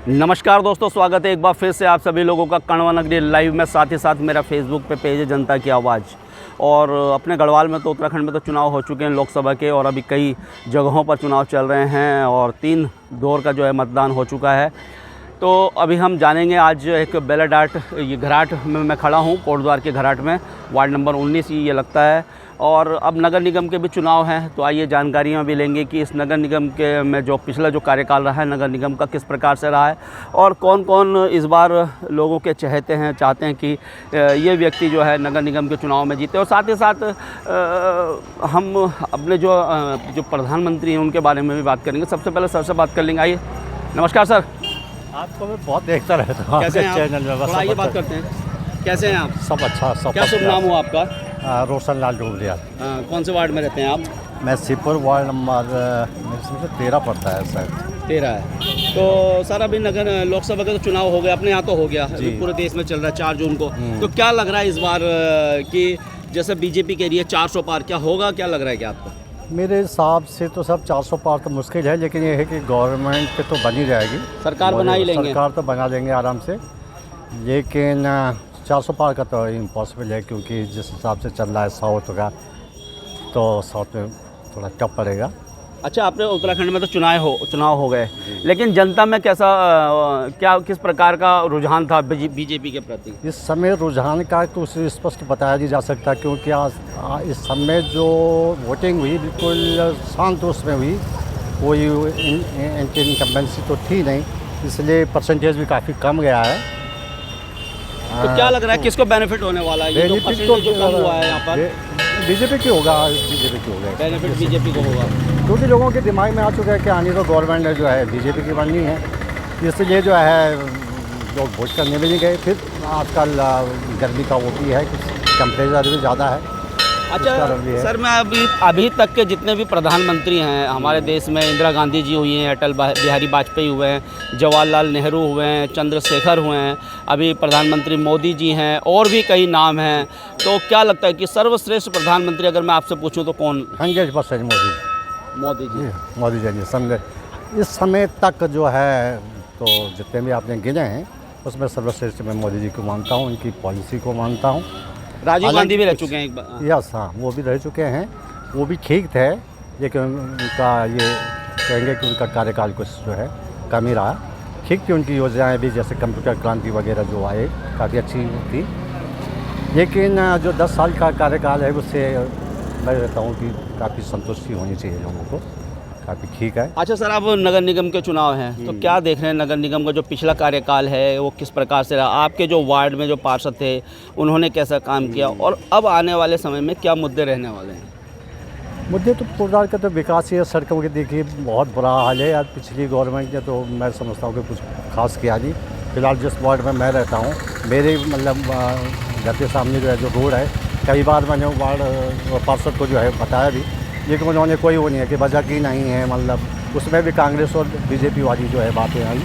नमस्कार दोस्तों, स्वागत है एक बार फिर से आप सभी लोगों का कण्वा नगरी लाइव में। साथ ही साथ मेरा फेसबुक पे पेज है जनता की आवाज़। और अपने गढ़वाल में तो उत्तराखंड में तो चुनाव हो चुके हैं लोकसभा के, और अभी कई जगहों पर चुनाव चल रहे हैं और 3 दौर का जो है मतदान हो चुका है। तो अभी हम जानेंगे आज एक बेलाडाट, ये घराट में मैं खड़ा हूँ, कोटद्वार के घराट में, वार्ड नंबर 19 ये लगता है। और अब नगर निगम के भी चुनाव हैं, तो आइए जानकारियाँ भी लेंगे कि इस नगर निगम के में जो पिछला जो कार्यकाल रहा है नगर निगम का किस प्रकार से रहा है, और कौन कौन इस बार लोगों के चाहते हैं कि ये व्यक्ति जो है नगर निगम के चुनाव में जीते। और साथ ही साथ हम अपने जो प्रधानमंत्री हैं उनके बारे में भी बात करेंगे। सबसे पहले सर से बात कर लेंगे। आइए, नमस्कार सर। आपको मैं बहुत देखता रहता हूँ कैसे हैं आप? चैनल में। बस थोड़ा आइए बात करते हैं। कैसे हैं आप? सब अच्छा, सब क्या शुभ नाम हो आपका? रोशन लाल डोबरिया। कौन से वार्ड में रहते हैं आप? मैं सीपुर वार्ड नंबर मेरे समझ 13 पड़ता है सर। 13 है। तो सर अभी नगर लोकसभा का तो चुनाव हो गया, अपने यहाँ तो हो गया, अभी पूरे देश में चल रहा है 4 जून को। तो क्या लग रहा है इस बार कि जैसे बीजेपी कह रही है 400 पार, क्या होगा, क्या लग रहा है क्या आपको? मेरे हिसाब से तो सब 400 पार तो मुश्किल है, लेकिन ये है कि गवर्नमेंट पे तो बनी जाएगी, सरकार बना ही लेंगे। सरकार तो बना लेंगे आराम से, लेकिन 400 पार का तो इम्पॉसिबल है, क्योंकि जिस हिसाब से चल रहा है साउथ का, तो साउथ में थोड़ा टफ पड़ेगा। अच्छा, आपने उत्तराखंड में तो चुनाव हो गए, लेकिन जनता में कैसा किस प्रकार का रुझान था बीजेपी के प्रति? इस समय रुझान का तो उसे स्पष्ट बताया नहीं जा सकता, क्योंकि आज इस समय जो वोटिंग हुई बिल्कुल शांत उसमें हुई, कोई एंटी इनकम्बेंसी तो थी नहीं, इसलिए परसेंटेज भी काफ़ी कम गया है। तो क्या लग रहा है किसको बेनिफिट होने वाला है? ये जो परसेंटेज जो कम हुआ है यहाँ पर, बीजेपी की होगा, बीजेपी की होगा बेनिफिट बीजेपी को होगा, क्योंकि लोगों के दिमाग में आ चुका है कि आने तो गवर्नमेंट जो है बीजेपी की बननी है, इसलिए जो है लोग वोट करने भी नहीं गए। फिर आजकल गर्मी का वो भी है कि टेम्परेचर भी ज़्यादा है। अच्छा सर, मैं अभी तक के जितने भी प्रधानमंत्री हैं हमारे देश में, इंदिरा गांधी जी हुई हैं, अटल बिहारी वाजपेयी हुए हैं, जवाहरलाल नेहरू हुए हैं, चंद्रशेखर हुए हैं, अभी प्रधानमंत्री मोदी जी हैं, और भी कई नाम हैं। तो क्या लगता है कि सर्वश्रेष्ठ प्रधानमंत्री अगर मैं आपसे पूछूं तो कौन? 100% मोदी जी समझे। इस समय तक जो है तो जितने भी आपने गिने हैं उसमें सर्वश्रेष्ठ मैं मोदी जी को मानता हूँ, उनकी पॉलिसी को मानता हूँ। राजीव गांधी भी रह चुके हैं एक बार। यस, हाँ, वो भी रह चुके हैं, वो भी ठीक थे, लेकिन उनका ये कहेंगे कि उनका कार्यकाल कुछ जो है कम ही रहा। ठीक थी उनकी योजनाएं भी, जैसे कंप्यूटर क्रांति वगैरह जो आए काफ़ी अच्छी थी, लेकिन जो 10 साल का कार्यकाल है उससे मैं रहता हूँ कि काफ़ी संतुष्टि होनी चाहिए लोगों को, काफ़ी ठीक है। अच्छा सर, अब नगर निगम के चुनाव हैं, तो क्या देख रहे हैं नगर निगम का जो पिछला कार्यकाल है वो किस प्रकार से रहा? आपके जो वार्ड में जो पार्षद थे उन्होंने कैसा काम किया, और अब आने वाले समय में क्या मुद्दे रहने वाले हैं? मुद्दे तो कोटद्वार का तो विकास ही है। सड़कों के देखिए बहुत बुरा हाल है यार, पिछली गवर्नमेंट ने तो मैं समझता हूँ कि कुछ खास किया नहीं। फिलहाल जिस वार्ड में मैं रहता हूँ, मेरे मतलब घर के सामने जो है जो रोड है, कई बार मैंने वार्ड पार्षद को जो है बताया भी, लेकिन उन्होंने कोई वो नहीं है कि वजह की नहीं है, मतलब उसमें भी कांग्रेस और बीजेपी वाली जो है बातें आई।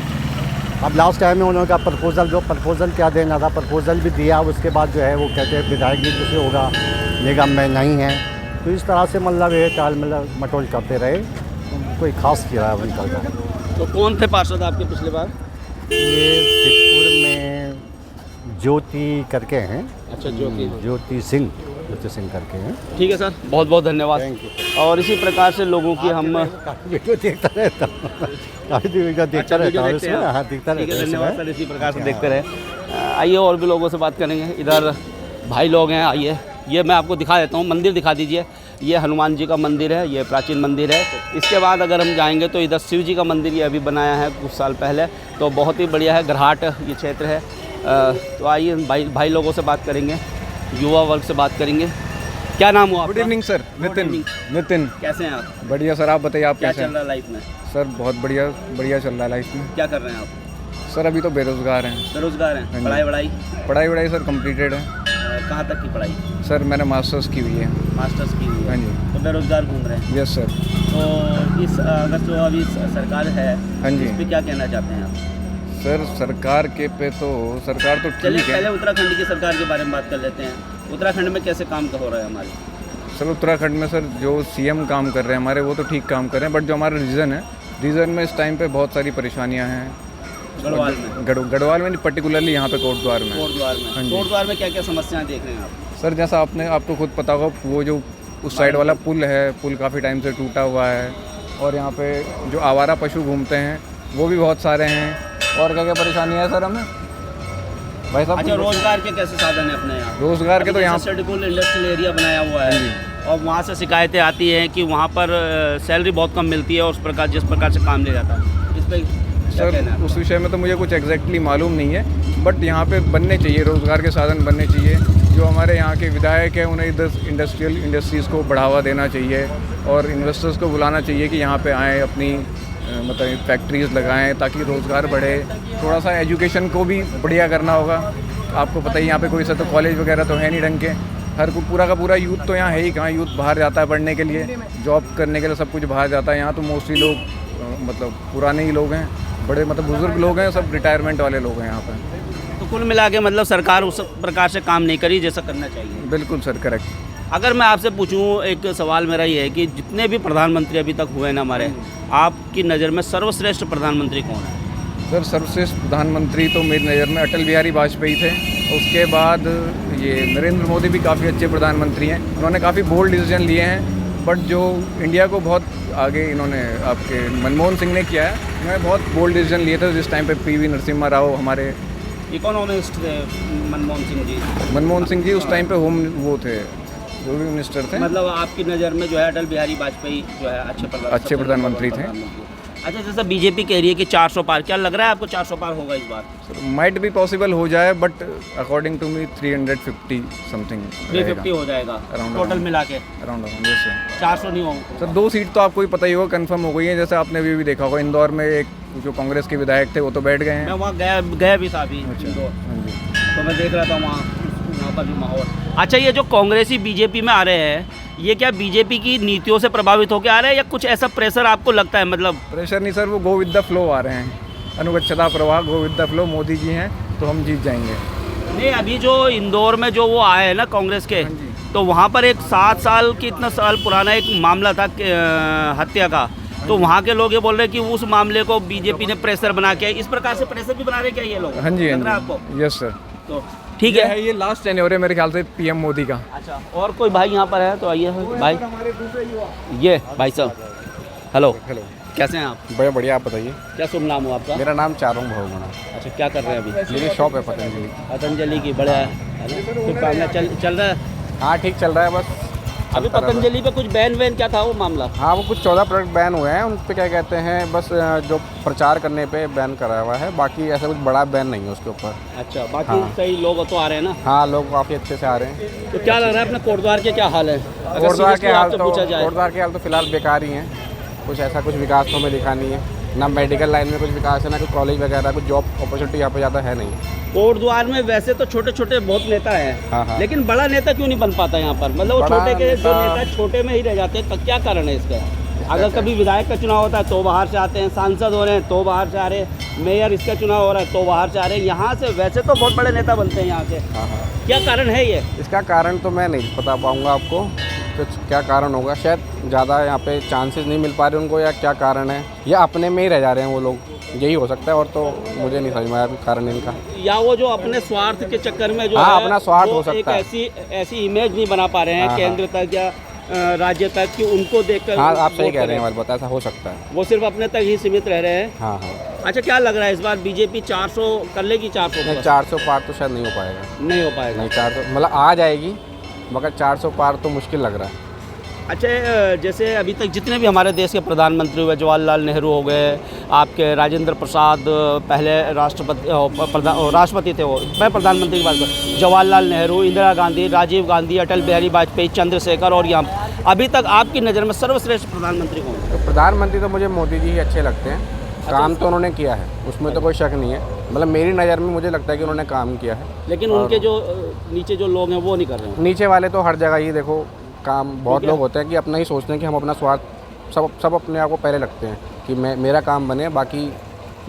अब लास्ट टाइम में उन्होंने कहा प्रपोजल क्या देना था, प्रपोजल भी दिया, उसके बाद जो है वो कहते हैं विधायक जी से होगा, निगम में नहीं है। तो इस तरह से मतलब ये टाल मतलब मटोल करते रहे, कोई खास किया निकल रहा। तो कौन थे पार्षद आपके पिछले बार? ये सिद्धपुर में ज्योति करके हैं। अच्छा, ज्योति सिंह करके हैं। ठीक है सर, बहुत बहुत धन्यवाद। Thank you. और इसी प्रकार से लोगों की हम काफ़ी वीडियो देखता रहता हूँ, काफ़ी वीडियो देखता रहता हूँ इसमें। हाँ, देखता रहता हूँ। धन्यवाद सर, इसी प्रकार से देखते रहे। आइए और भी लोगों से बात करेंगे। इधर भाई लोग हैं, आइए, ये मैं आपको दिखा देता हूँ, मंदिर दिखा दीजिए। ये हनुमान जी का मंदिर है, ये प्राचीन मंदिर है। इसके बाद अगर हम जाएंगे तो इधर शिव जी का मंदिर ये अभी बनाया है कुछ साल पहले, तो बहुत ही बढ़िया है। घराट ये क्षेत्र है। तो आइए भाई लोगों से बात करेंगे, युवा वर्ग से बात करेंगे। क्या नाम हुआ आपका? Good evening sir. नितिन। कैसे हैं आप? बढ़िया सर, आप बताइए आप क्या कैसे चल हैं? रहा है लाइफ में? सर बहुत बढ़िया चल रहा है लाइफ में। क्या कर रहे हैं आप? सर अभी तो बेरोजगार हैं। बेरोजगार हाँ हैं। जी। पढ़ाई सर कंप्लीटेड है। कहाँ तक की पढ़ाई? सर मैंने मास्टर्स की हुई है। मास्टर्स की हुई है। हाँ जी। तो बेरोजगार घूम रहे हैं। Yes sir. तो इस अगर जो अभी सरकार है, हाँ जी। इस पे क्या कहना चाहते हैं आप? सर सरकार तो चलिए ठीक है। पहले उत्तराखंड की सरकार के बारे में बात कर लेते हैं। उत्तराखंड में कैसे काम हो रहा है हमारे? सर उत्तराखंड में सर जो सीएम काम कर रहे हैं हमारे, वो तो ठीक काम कर रहे हैं, बट जो हमारा रीजन है, रीजन में इस टाइम पे बहुत सारी परेशानियां हैं। गढ़वाल में? गढ़वाल में नहीं, पर्टिकुलरली यहाँ पे कोटद्वार में। कोटद्वार हाँ में। जी। कोटद्वार में क्या क्या समस्याएं देख रहे हैं आप? सर जैसा आपको खुद पता होगा, वो जो उस साइड वाला पुल है, पुल काफ़ी टाइम से टूटा हुआ है, और यहाँ पे जो आवारा पशु घूमते हैं वो भी बहुत सारे हैं। और क्या क्या परेशानी है सर हमें भाई साहब? अच्छा, रोजगार के कैसे साधन है अपने यहाँ? रोजगार के तो यहाँ शेड्यूल इंडस्ट्रियल एरिया बनाया हुआ है और वहाँ से शिकायतें आती हैं कि वहाँ पर सैलरी बहुत कम मिलती है और उस प्रकार जिस प्रकार से काम लिया जाता है, इस पर क्या कहना है? सर उस विषय में तो मुझे कुछ एग्जैक्टली मालूम नहीं है, बट यहाँ पे बनने चाहिए, रोज़गार के साधन बनने चाहिए। जो हमारे यहाँ के विधायक हैं उन्हें इंडस्ट्रीज़ को बढ़ावा देना चाहिए और इन्वेस्टर्स को बुलाना चाहिए कि यहाँ पे आएँ, अपनी मतलब फैक्ट्रीज़ लगाएं ताकि रोज़गार बढ़े। थोड़ा सा एजुकेशन को भी बढ़िया करना होगा। आपको पता ही यहाँ पे कोई सा तो कॉलेज वगैरह तो है नहीं ढंग के। हर को पूरा का पूरा यूथ तो यहाँ है ही कहाँ, यूथ बाहर जाता है पढ़ने के लिए, जॉब करने के लिए, सब कुछ बाहर जाता है। यहाँ तो मोस्टली लोग मतलब पुराने ही लोग हैं, बड़े मतलब बुजुर्ग लोग हैं, सब रिटायरमेंट वाले लोग हैं यहाँ पे। तो कुल मिला के मतलब सरकार उस प्रकार से काम नहीं करी जैसा करना चाहिए। बिल्कुल सर, करेक्ट। अगर मैं आपसे पूछूं, एक सवाल मेरा ये है कि जितने भी प्रधानमंत्री अभी तक हुए ना हमारे, आपकी नज़र में सर्वश्रेष्ठ प्रधानमंत्री कौन है? सर सबसे प्रधानमंत्री तो मेरी नज़र में अटल बिहारी वाजपेयी थे। उसके बाद ये नरेंद्र मोदी भी काफ़ी अच्छे प्रधानमंत्री हैं। उन्होंने काफ़ी बोल्ड डिसीजन लिए हैं, बट जो इंडिया को बहुत आगे इन्होंने आपके मनमोहन सिंह ने किया है, उन्होंने बहुत बोल्ड डिसीजन लिए थे। जिस टाइम पे पीवी नरसिम्हा राव हमारे इकोनॉमिस्ट थे मनमोहन सिंह जी। मनमोहन सिंह जी उस टाइम पे होम वो थे, जो भी मिनिस्टर थे। मतलब आपकी नज़र में जो है अटल बिहारी वाजपेयी जो है अच्छे प्रधानमंत्री थे। अच्छा, जैसा बीजेपी कह रही है कि 400 पार, क्या लग रहा है आपको 400 पार होगा इस बार? माइट भी पॉसिबल हो जाए, but according to me 350 something 350 हो जाएगा टोटल मिला के, अराउंड। Yes sir. 400 नहीं होगा। सर 2 सीट तो आपको ही पता ही होगा, कंफर्म हो गई है। जैसे आपने भी देखा होगा, इंदौर में एक जो कांग्रेस के विधायक थे वो तो बैठ गए हैं। मैं वहाँ गया भी था अभी इंदौर, हाँ जी। तो मैं देख रहा था वहाँ पर भी माहौल। अच्छा, ये जो कांग्रेसी बीजेपी में आ रहे हैं, ये क्या बीजेपी की नीतियों से प्रभावित होकर आ रहे हैं या कुछ ऐसा प्रेशर आपको लगता है? मतलब प्रेशर नहीं सर, वो गो विद द फ्लो आ रहे हैं। अनुगच्छता प्रवाह, go with the flow. Modi ji हैं तो हम जीत जाएंगे। नहीं, अभी जो इंदौर में जो वो आए हैं ना कांग्रेस के, तो वहाँ पर एक 7 साल की इतना साल पुराना एक मामला था हत्या का, तो वहाँ के लोग ये बोल रहे हैं कि उस मामले को बीजेपी ने प्रेशर बना के, इस प्रकार से प्रेशर भी बना रहे क्या ये लोग? हाँ जी, लग रहा है हाँ आपको? जी। Yes sir. तो ठीक है। ये लास्ट टेन्योर है मेरे ख्याल से पीएम मोदी का। अच्छा, और कोई भाई यहाँ पर है तो आइए भाई। ये भाई साहब, हेलो, हेलो, कैसे हैं आप? बड़े बढ़िया। आप बताइए। क्या शुभ नाम हो आपका? मेरा नाम चारों भावगुणा। अच्छा, क्या कर रहे हैं अभी? मेरी शॉप है पतंजलि। पतंजलि की, बढ़िया है ना? फिर काम चल रहा है? हाँ ठीक चल रहा है बस। अभी पतंजलि पे कुछ बैन क्या था वो मामला? हाँ, वो कुछ 14 प्रोडक्ट बैन हुए हैं। उन पे क्या कहते हैं, बस जो प्रचार करने पे बैन करा हुआ है, बाकी ऐसा कुछ बड़ा बैन नहीं है उसके ऊपर। अच्छा, बाकी हाँ। सही लोग तो आ रहे हैं ना? हाँ, लोग काफ़ी अच्छे से आ रहे हैं। तो क्या लग रहा है अपने कोटद्वार के क्या हाल है? अगर कोटद्वार के seriously हाल आपसे तो पूछा जाए। कोटद्वार के हाल तो फिलहाल बेकार ही हैं। कुछ ऐसा कुछ विकास तो हमें दिखा नहीं है, ना मेडिकल लाइन में कुछ विकास है, ना कुछ कॉलेज वगैरह, कुछ जॉब अपॉर्चुनिटी यहाँ पे ज़्यादा है नहीं। कोटद्वार में वैसे तो छोटे छोटे बहुत नेता हैं, हाँ, हाँ। लेकिन बड़ा नेता क्यों नहीं बन पाता यहाँ पर? मतलब वो बड़ा छोटे के जो नेता- नेता छोटे में ही रह जाते हैं, तो क्या कारण है इसका? अगर कभी विधायक का चुनाव होता है तो बाहर से आते हैं, सांसद हो रहे हैं तो बाहर से आ रहे हैं, मेयर इसका चुनाव हो रहा है तो बाहर से आ रहे हैं। यहाँ से वैसे तो बहुत बड़े नेता बनते हैं यहाँ से, हाँ हाँ। क्या कारण है ये? इसका कारण तो मैं नहीं बता पाऊँगा आपको, कुछ क्या कारण होगा। शायद ज़्यादा यहाँ पे चांसेस नहीं मिल पा रहे उनको, या क्या कारण है, या अपने में ही रह जा रहे हैं वो लोग, यही हो सकता है। और तो मुझे नहीं समझ में आया कारण इनका। या वो जो अपने स्वार्थ के चक्कर में जो हाँ, है, अपना स्वार्थ वो हो सकता है। एक ऐसी इमेज नहीं बना पा रहे हैं हाँ, केंद्र तक या राज्य तक कि उनको देखकर हाँ, आप वो सही कह रहे करें। हैं, हमारे पता ऐसा हो सकता है। वो सिर्फ अपने तक ही सीमित रह रहे हैं। हाँ हाँ। अच्छा, क्या लग रहा है इस बार बीजेपी 400 कर लेगी? 400 नहीं, 400 पार तो शायद नहीं हो पाएगा। नहीं हो पाएगा। नहीं, 400 मतलब आ जाएगी, मगर 400 पार तो मुश्किल लग रहा है। अच्छा, जैसे अभी तक जितने भी हमारे देश के प्रधानमंत्री हुए, जवाहरलाल नेहरू हो गए, आपके राजेंद्र प्रसाद पहले राष्ट्रपति थे, वो मैं प्रधानमंत्री की बात कर, जवाहरलाल नेहरू, इंदिरा गांधी, राजीव गांधी, अटल बिहारी वाजपेयी, चंद्रशेखर, और यहाँ अभी तक आपकी नज़र में सर्वश्रेष्ठ प्रधानमंत्री कौन है? तो प्रधानमंत्री तो मुझे मोदी जी ही अच्छे लगते हैं। काम तो उन्होंने किया है, उसमें तो कोई शक नहीं है। मतलब मेरी नज़र में मुझे लगता है कि उन्होंने काम किया है। लेकिन उनके जो नीचे जो लोग हैं वो नहीं कर रहे हैं। नीचे वाले तो हर जगह ही देखो, काम बहुत लोग होते हैं कि अपना ही सोचते हैं कि हम अपना स्वार्थ, सब अपने आप को पहले रखते हैं कि मेरा काम बने, बाकी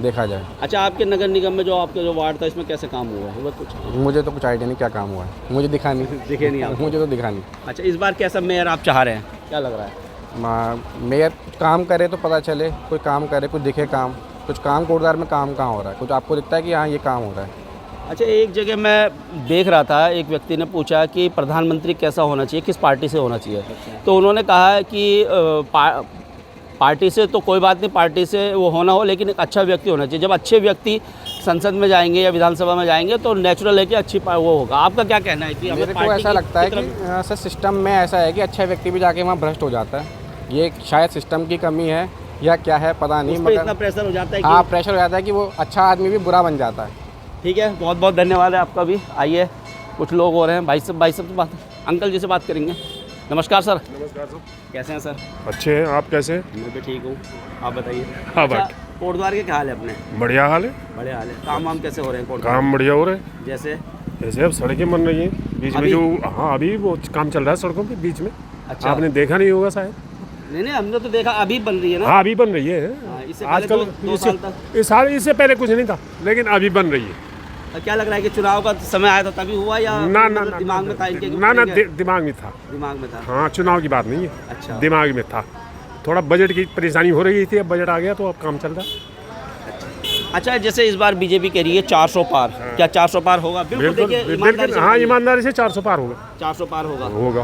देखा जाए। अच्छा, आपके नगर निगम में जो आपका जो वार्ड था, इसमें कैसे काम हुआ है? वो कुछ मुझे तो कुछ आइडिया नहीं क्या काम हुआ है, मुझे दिखा नहीं। दिखे नहीं आपको? मुझे तो दिखा नहीं। अच्छा, इस बार कैसा मेयर आप चाह रहे हैं, क्या लग रहा है? मेयर काम करे तो पता चले, कोई काम करे, कुछ दिखे काम। कुछ काम कोटद्वार में काम कहाँ हो रहा है, कुछ आपको दिखता है कि हाँ ये काम हो रहा है? अच्छा, एक जगह मैं देख रहा था, एक व्यक्ति ने पूछा कि प्रधानमंत्री कैसा होना चाहिए, किस पार्टी से होना चाहिए। तो उन्होंने कहा है कि पार्टी से तो कोई बात नहीं, पार्टी से वो होना हो, लेकिन एक अच्छा व्यक्ति होना चाहिए। जब अच्छे व्यक्ति संसद में जाएंगे या विधानसभा में जाएंगे तो नेचुरल है कि अच्छी वो होगा। आपका क्या कहना है कि हमें मेरे को पार्टी ऐसा की लगता है तरफ- कि सर सिस्टम में ऐसा है कि अच्छा व्यक्ति भी जाके वहाँ भ्रष्ट हो जाता है। ये शायद सिस्टम की कमी है या क्या है पता नहीं, उस पे इतना प्रेशर हो जाता है हाँ कि प्रेशर हो जाता है कि वो अच्छा आदमी भी बुरा बन जाता है। ठीक है, बहुत बहुत धन्यवाद है आपका भी। आइए, कुछ लोग हो रहे हैं, भाई साहब से बात, अंकल जी से बात करेंगे। नमस्कार सर। नमस्कार सर। कैसे हैं सर? अच्छे हैं, आप कैसे हैं? मैं भी ठीक हूँ, आप बताइए। हाँ अच्छा, भाई, कोटद्वार के क्या हाल है अपने? बढ़िया हाल है, बड़े हाल है। काम वाम कैसे हो रहे हैं कोटद्वार? काम बढ़िया हो रहे हैं। जैसे जैसे अब सड़कें बन रही हैं बीच में अभी? जो, हाँ अभी वो काम चल रहा है सड़कों के बीच में। अच्छा। आपने देखा नहीं होगा शायद। नहीं नहीं, हमने तो देखा अभी बन रही है ना। हाँ अभी बन रही है हाँ, इससे पहले आजकल। दो साल तक। इस साल इससे पहले कुछ नहीं था, लेकिन अभी बन रही है। क्या लग रहा है कि चुनाव का समय आया था तभी हुआ या ना ना मतलब ना दिमाग में था इनके कि ना ना करेंगे? दिमाग में था। दिमाग में था। हाँ, चुनाव की बात नहीं है, अच्छा। दिमाग में था। थोड़ा बजट की परेशानी हो रही थी, अब बजट आ गया तो अब काम चल रहा है। अच्छा, जैसे इस बार बीजेपी कह रही है 400 पार, क्या 400 पार होगा? बिल्कुल, बिल्कुल देखिए बिल्कुल, ईमानदारी से हाँ बताइए। ईमानदारी से 400 पार होगा। 400 पार होगा, होगा,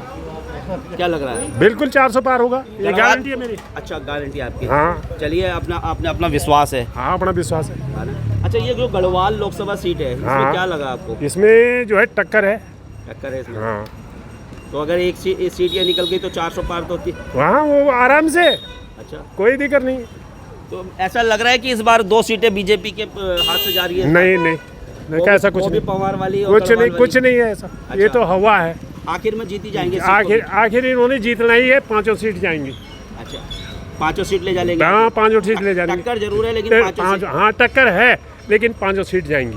क्या लग रहा है? बिल्कुल 400 पार होगा, ये गारंटी है मेरी। अच्छा, गारंटी आपकी। हाँ चलिए, आपने अपना विश्वास है। हाँ, अपना विश्वास है। अच्छा, ये जो गढ़वाल लोकसभा सीट है, इसमें हाँ। क्या लगा आपको? इसमें जो है टक्कर है। टक्कर है इसमें। हाँ, तो अगर एक सीट ये निकल गई तो 400 पार तो होती। वहाँ वो आराम से, अच्छा, कोई दिक्कत नहीं। तो ऐसा लग रहा है कि इस बार 2 सीटें बीजेपी के हाथ से जा रही है। नहीं नहीं नहीं, कैसा कुछ वो भी नहीं, पवार वाली और कुछ गढ़वाल नहीं, वाली। कुछ नहीं है ऐसा। ये अच्छा। तो हवा है। आखिर में जीती जाएंगे सीट आखिर को आखिर इन्होंने जीतना ही है, 5 सीट जाएंगी। भी। अच्छा, 5 सीट ले जाएंगे। हाँ, 5 सीट ले जाएंगे। टक्कर जरूर है लेकिन 5 पाँच, सीट। हाँ टक्कर है, लेकिन 5 सीट जाएंगी।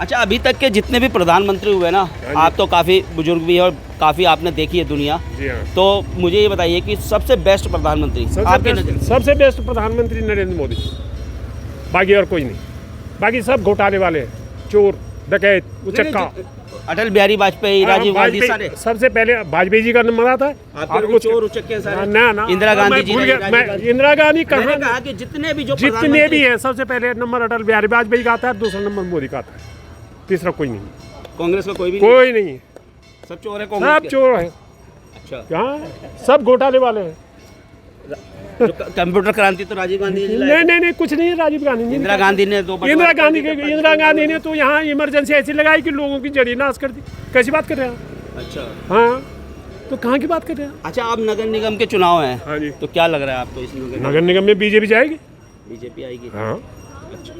अच्छा, अभी तक के जितने भी प्रधानमंत्री हुए ना, आप तो काफ़ी बुजुर्ग भी हैं और काफ़ी आपने देखी है दुनिया, जी हाँ। तो मुझे ये बताइए कि सबसे बेस्ट प्रधानमंत्री आपके नज़र? सबसे बेस्ट प्रधानमंत्री नरेंद्र मोदी, बाकी और कोई नहीं। बाकी सब घोटाले वाले हैं, चोर डकैत उचक्का। अटल बिहारी वाजपेयी, राजीव गांधी, सारे वाजपेयी सबसे पहले वाजपेयी जी का नंबर आता है। आपके और चोर उचक्के सारे। ना ना, इंदिरा गांधी मैं जी, भूल गया। राजीव मैं गांधी। इंदिरा गांधी मैंने कहाँ, कहा कि जितने भी जो जितने प्रधानमंत्री- भी हैं सबसे पहले नंबर अटल बिहारी वाजपेयी का आता है, दूसरा नंबर मोदी का आता है, तीसरा कोई नहीं। कांग्रेस का कोई भी नहीं? कोई नहीं, सब चोर है कांग्रेस सब के? चोर है। अच्छा, यहाँ सब घोटाले वाले हैं। जो कंप्यूटर क्रांति तो राजीव गांधी ने लाया। नहीं कुछ नहीं है, राजीव गांधी जी ने। इंदिरा गांधी ने इंदिरा गांधी ने तो यहाँ इमरजेंसी ऐसी लगाई कि लोगों की जड़ी नाश कर दी। कैसी बात कर रहे हैं आप? अच्छा। हाँ, तो कहाँ की बात कर रहे हैं? अच्छा, अब नगर निगम के चुनाव हैं, हाँ जी, तो क्या लग रहा है आपको इस नगर निगम में बीजेपी जाएगी। बीजेपी आएगी? हाँ अच्छा,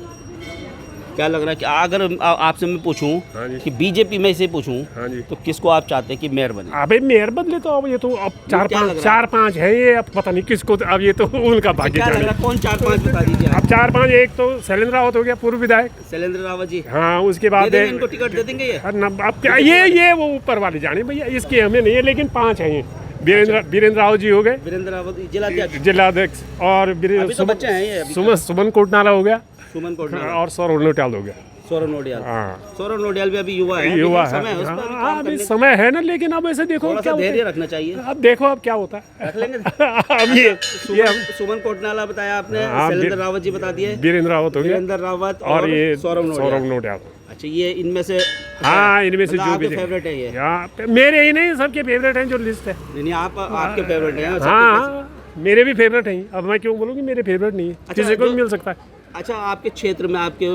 क्या लग रहा है कि अगर आपसे मैं पूछूं हाँ जी, कि बीजेपी में से पूछूं हाँ जी। तो किसको आप चाहते हैं कि मेयर बने? अबे मेयर बदले तो अब ये तो अब क्या लग रहा है? 4-5 है ये, अब पता नहीं किसको, अब ये तो उनका भाग्य क्या लग जाने। रहा है, कौन 4-5 बता दीजिए आप? अब 4-5, एक तो शैलेंद्र रावत हो गया, पूर्व विधायक। शैलेंद्र रावत जी हाँ, उसके दे बाद देंगे, इनको टिकट दे देंगे ये? अब क्या ये वो ऊपर वाले जाने भैया, इसके हमें नहीं है, लेकिन 5 हैं ये। वीरेंद्र रावत जी हो गए, वीरेंद्र रावत जिलाध्यक्ष। जिलाध्यक्ष, और अभी तो बच्चे हैं ये अभी। सुमन कोटनाला हो गया, सुमन कोटला और सौरभ नोटियाल हो गया। सौरभ नोडियाल। हाँ, सौरभ नोडियाल भी अभी युवा है, युवा अभी समय है है। उस पर भी हाँ, काम अभी करने का। समय है ना, लेकिन अब ऐसे देखो थोड़ा क्या सा होता धैर्य है। रखना चाहिए। अब देखो अब क्या होता है। रख लेंगे। अब ये सुमन कोटनाला बताया आपने, हाँ, शैलेंद्र रावत जी बता दिए, वीरेंद्र रावत हो गया, वीरेंद्र रावत और ये सौरभ सौरभ नोटियाल। अच्छा, ये इनमें से? हाँ, इनमें से मतलब जो आपके भी फेवरेट है ये? यहाँ मेरे ही नहीं, सबके फेवरेट हैं जो लिस्ट है। नहीं, आपके फेवरेट हैं सबके हाँ, मेरे भी फेवरेट हैं। अब मैं क्यों बोलूँ कि मेरे फेवरेट नहीं है, अच्छा, किसी को भी जो- मिल सकता है। अच्छा, आपके क्षेत्र में, आपके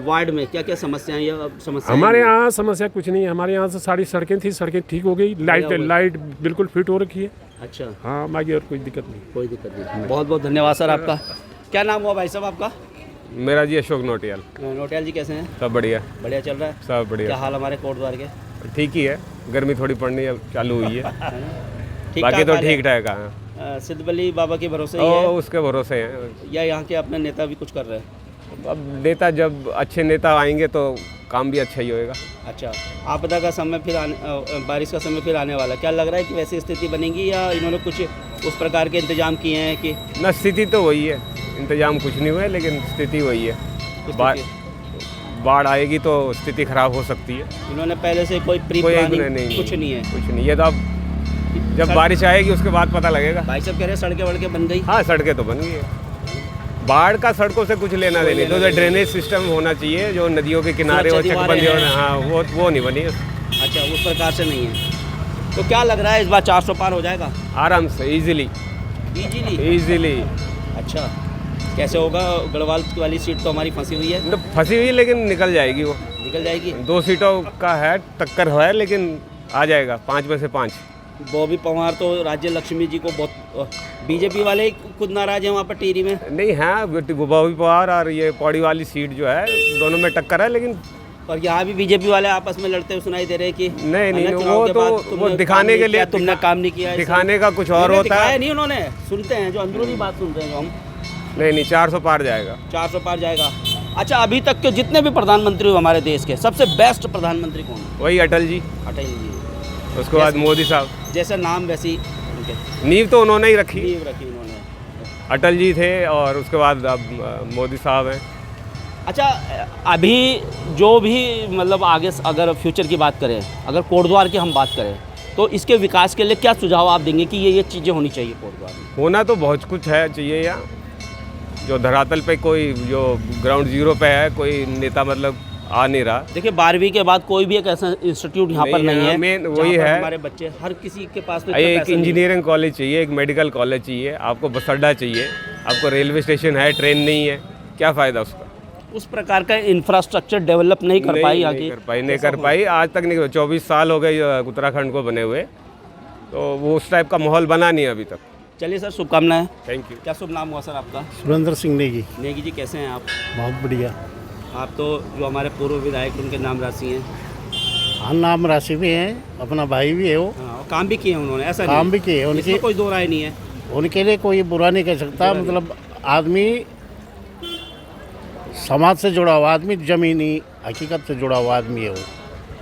वार्ड में क्या क्या समस्याएं या समस्याएं? हमारे यहाँ समस्या कुछ नहीं है। हमारे यहाँ से सारी सड़कें थी, सड़कें ठीक हो गई, लाइट बिल्कुल फिट हो रखी है। अच्छा, हाँ, बाकी और कोई दिक्कत नहीं। कोई दिक्कत नहीं। बहुत बहुत धन्यवाद सर आपका। क्या नाम हुआ भाई साहब आपका? मेरा जी अशोक नोटियाल। नोटियाल जी कैसे हैं? सब बढ़िया, बढ़िया चल रहा है? सब क्या बढ़िया, हाल हमारे कोटद्वार के? ठीक ही है। गर्मी थोड़ी पड़नी अब चालू हुई है, ठीक बाकी ठाक तो हाल है? ठीक ठाक है। सिद्धबली बाबा के भरोसे ही ओ, है उसके भरोसे हैं। या यहाँ के अपने नेता भी कुछ कर रहे हैं? अब नेता, जब अच्छे नेता आएंगे तो काम भी अच्छा ही होएगा। अच्छा, आपदा का समय फिर बारिश का समय फिर आने वाला, क्या लग रहा है कि वैसी स्थिति बनेगी या इन्होंने कुछ उस प्रकार के इंतजाम किए हैं कि? ना, स्थिति तो वही है, इंतजाम कुछ नहीं हुआ है, लेकिन स्थिति वही है। बाढ़ आएगी तो स्थिति खराब हो सकती है। इन्होंने पहले से कोई प्री कोई प्लानिंग कुछ नहीं है? कुछ नहीं। ये तो अब जब बारिश आएगी उसके बाद पता लगेगा। भाई साहब कह रहे हैं सड़कें वड़कें बन गई। हाँ, सड़कें तो बन गई है, बाढ़ का सड़कों से कुछ लेना देनी, तो ड्रेनेज सिस्टम होना चाहिए जो नदियों के किनारे और चकबंदी और हाँ वो नहीं बनी। अच्छा, उस प्रकार से नहीं है। तो क्या लग रहा है इस बार 400 पार हो जाएगा? आराम से, इजीली। अच्छा, कैसे होगा? गढ़वाल वाली सीट तो हमारी फंसी हुई है। तो फंसी हुई लेकिन निकल जाएगी, वो निकल जाएगी। 2 सीटों का है, टक्कर है, लेकिन आ जाएगा 5 में से 5। बॉबी पवार तो राज्य लक्ष्मी जी को बहुत, बीजेपी वाले ही खुद नाराज हैं वहाँ पर टिहरी में। नहीं है, बॉबी पवार और ये पौड़ी वाली सीट जो है दोनों में टक्कर है, लेकिन और यहाँ भी बीजेपी वाले आपस में लड़ते हुए सुनाई दे रहे हैं कि नहीं वो दिखाने के लिए, तुमने काम नहीं किया, दिखाने का कुछ और होता है। नहीं, उन्होंने सुनते हैं जो अंदरूनी बात सुनते हैं जो हम। नहीं 400 पार जाएगा। 400 पार जाएगा। अच्छा, अभी तक के जितने भी प्रधानमंत्री हुए हमारे देश के, सबसे बेस्ट प्रधानमंत्री कौन है? वही अटल जी। अटल जी। उसके बाद मोदी साहब। जैसा नाम वैसी नींव तो उन्होंने ही रखी उन्होंने। अटल जी थे और उसके बाद अब मोदी साहब हैं। अच्छा, अभी जो भी मतलब आगे अगर फ्यूचर की बात करें, अगर कोटद्वार की हम बात करें, तो इसके विकास के लिए क्या सुझाव आप देंगे कि ये चीज़ें होनी चाहिए कोटद्वार में? होना तो बहुत कुछ है चाहिए यहाँ, जो धरातल पे कोई जो ग्राउंड जीरो पे है कोई नेता मतलब आ नहीं रहा। देखिए, 12वीं के बाद कोई भी एक ऐसा इंस्टीट्यूट यहाँ पर नहीं है। मेन वही है, हमारे बच्चे हर किसी के पास तो एक इंजीनियरिंग कॉलेज चाहिए, एक मेडिकल कॉलेज चाहिए, आपको बस अड्डा चाहिए, आपको रेलवे स्टेशन है, ट्रेन नहीं है, क्या फ़ायदा उसका? उस प्रकार का इंफ्रास्ट्रक्चर डेवलप नहीं कर पाई आगे। नहीं कर पाई आज तक नहीं। 24 साल हो गए उत्तराखंड को बने हुए, तो वो उस टाइप का माहौल बना नहीं अभी तक। चलिए सर, शुभकामनाएं। Thank you. क्या शुभ नाम हुआ सर आपका? सुरेंद्र सिंह नेगी। नेगी जी, कैसे हैं आप? बहुत बढ़िया। आप तो जो हमारे पूर्व विधायक उनके नाम राशि हैं। हाँ, नाम राशि भी हैं, अपना भाई भी है वो। हाँ, और काम भी किए हैं उन्होंने, ऐसा काम नहीं भी किए उनके, इसमें कोई दो राय नहीं है। उनके लिए कोई बुरा नहीं कह सकता। मतलब आदमी समाज से जुड़ा हुआ आदमी, ज़मीनी हकीकत से जुड़ा हुआ आदमी है वो,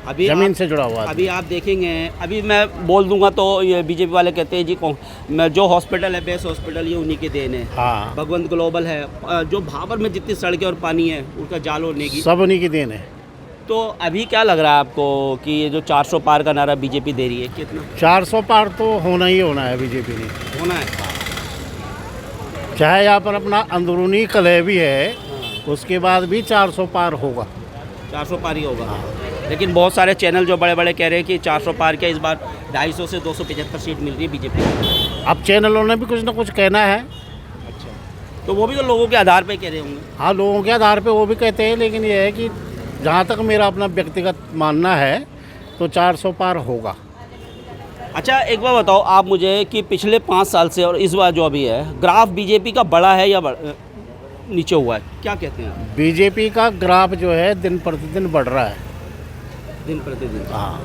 अभी ज़मीन से जुड़ा हुआ आदमी। अभी आप देखेंगे, अभी मैं बोल दूंगा तो ये बीजेपी वाले कहते हैं जी मैं जो हॉस्पिटल है, बेस्ट हॉस्पिटल, ये उन्हीं के देन है। हाँ, भगवंत ग्लोबल है, जो भाबर में जितनी सड़कें और पानी है उनका जाल होने की सब उन्हीं की देन है। तो अभी क्या लग रहा है आपको कि ये जो 400 पार का नारा बीजेपी दे रही है, कितना 400 पार तो होना ही होना है बीजेपी ने, होना है? चाहे यहाँ पर अपना अंदरूनी कलह भी है, उसके बाद भी 400 पार होगा। 400 पार ही होगा। लेकिन बहुत सारे चैनल जो बड़े बड़े कह रहे हैं कि 400 पार के इस बार 250 से 275 सीट मिल रही है बीजेपी को। अब चैनलों ने भी कुछ ना कुछ कहना है। अच्छा, तो वो भी तो लोगों के आधार पे कह रहे होंगे। हाँ, लोगों के आधार पे वो भी कहते हैं, लेकिन ये है कि जहाँ तक मेरा अपना व्यक्तिगत मानना है तो 400 पार होगा। अच्छा, एक बार बताओ आप मुझे कि पिछले 5 साल से और इस बार जो अभी है, ग्राफ बीजेपी का बड़ा है या नीचे हुआ है, क्या कहते हैं? बीजेपी का ग्राफ जो है दिन प्रतिदिन बढ़ रहा है, दिन प्रतिदिन। हाँ।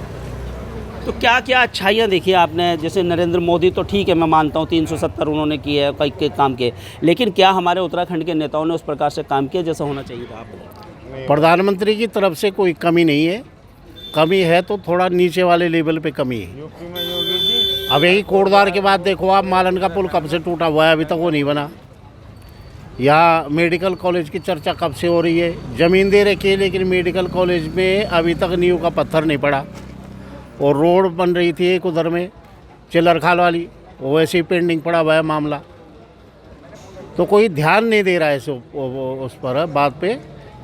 तो क्या क्या अच्छाइयाँ देखी आपने? जैसे नरेंद्र मोदी तो ठीक है, मैं मानता हूँ 370 उन्होंने किए है, कई काम किए, लेकिन क्या हमारे उत्तराखंड के नेताओं ने उस प्रकार से काम किया जैसा होना चाहिए था? आप प्रधानमंत्री की तरफ से कोई कमी नहीं है, कमी है तो थोड़ा नीचे वाले लेवल पे कमी है। अब यही कोटद्वार के बाद देखो आप, मालन का पुल कब से टूटा हुआ है, अभी तक वो नहीं बना। यहाँ मेडिकल कॉलेज की चर्चा कब से हो रही है, ज़मीन दे रखी है लेकिन मेडिकल कॉलेज में अभी तक नींव का पत्थर नहीं पड़ा। और रोड बन रही थी एक उधर में चिल्लर खाल वाली, वो वैसे ही पेंडिंग पड़ा हुआ है मामला। तो कोई ध्यान नहीं दे रहा है उस पर बात पे,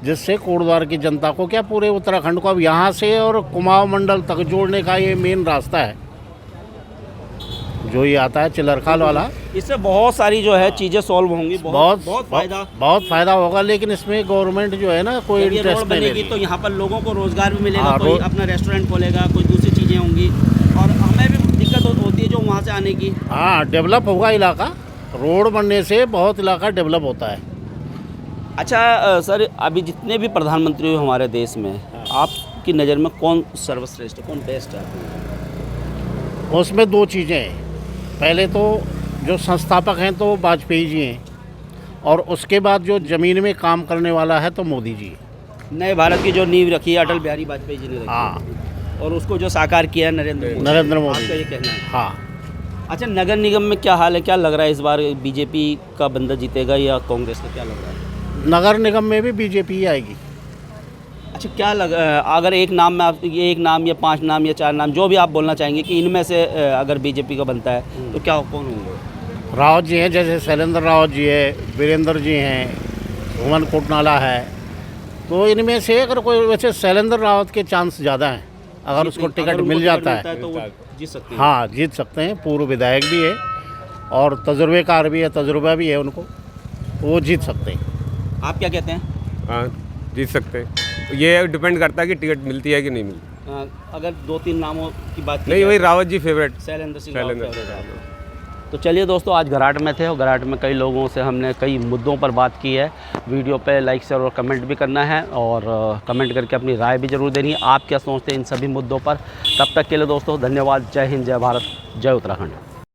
जिससे कोटद्वार की जनता को क्या पूरे उत्तराखंड को अब यहाँ से और कुमाऊं मंडल तक जोड़ने का ये मेन रास्ता है जो ये आता है चिल्लरखाल वाला। इससे बहुत सारी जो है चीज़ें सॉल्व होंगी, बहुत फ़ायदा होगा। लेकिन इसमें गवर्नमेंट जो है ना कोई इंटरेस्ट नहीं बनेगी तो यहाँ पर लोगों को रोज़गार भी मिलेगा, कोई अपना रेस्टोरेंट खोलेगा, कोई दूसरी चीज़ें होंगी, और हमें भी दिक्कत होती है जो वहाँ से आने की। हाँ, डेवलप होगा इलाका, रोड बनने से बहुत इलाका डेवलप होता है। अच्छा सर, अभी जितने भी प्रधानमंत्री हुए हमारे देश में, आपकी नज़र में कौन सर्वश्रेष्ठ है, कौन बेस्ट है? उसमें 2 चीज़ें हैं। पहले तो जो संस्थापक हैं तो वाजपेयी जी हैं, और उसके बाद जो ज़मीन में काम करने वाला है तो मोदी जी है। नए भारत की जो नींव रखी है अटल बिहारी वाजपेयी जी ने रखी, हाँ, और उसको जो साकार किया है नरेंद्र मोदी, आपका ये कहना है? हाँ। अच्छा, नगर निगम में क्या हाल है, क्या लग रहा है इस बार बीजेपी का बंदा जीतेगा या कांग्रेस का, क्या लग रहा है? नगर निगम में भी बीजेपी ही आएगी। अच्छा, क्या अगर एक नाम में आप, ये एक नाम या 5 नाम या 4 नाम जो भी आप बोलना चाहेंगे कि इनमें से अगर बीजेपी का बनता है तो क्या कौन होंगे? रावत जी हैं, जैसे शैलेंद्र रावत जी है, वीरेंद्र जी हैं, हुमन कोटनाला है। तो इनमें से अगर कोई, वैसे शैलेंद्र रावत के चांस ज़्यादा हैं, अगर उसको टिकट मिल जाता है तो वो जीत सकते हैं। हाँ जीत सकते हैं। पूर्व विधायक भी है और तजुर्बेकार भी है, तजुर्बा भी है उनको, तो वो जीत सकते हैं। आप क्या कहते हैं? हाँ जीत सकते हैं। ये डिपेंड करता है कि टिकट मिलती है कि नहीं मिलती। अगर 2-3 नामों की बात की नहीं, जाए, वही रावत जी फेवरेट। शैलेंद्र सिंह रावत शैलेंद्र फेवरेट है। तो चलिए दोस्तों, आज घराट में थे और घराट में कई लोगों से हमने कई मुद्दों पर बात की है। वीडियो पे लाइक शेयर और कमेंट भी करना है और कमेंट करके अपनी राय भी ज़रूर देनी है। आप क्या सोचते हैं इन सभी मुद्दों पर? तब तक के लिए दोस्तों धन्यवाद। जय हिंद, जय भारत, जय उत्तराखंड।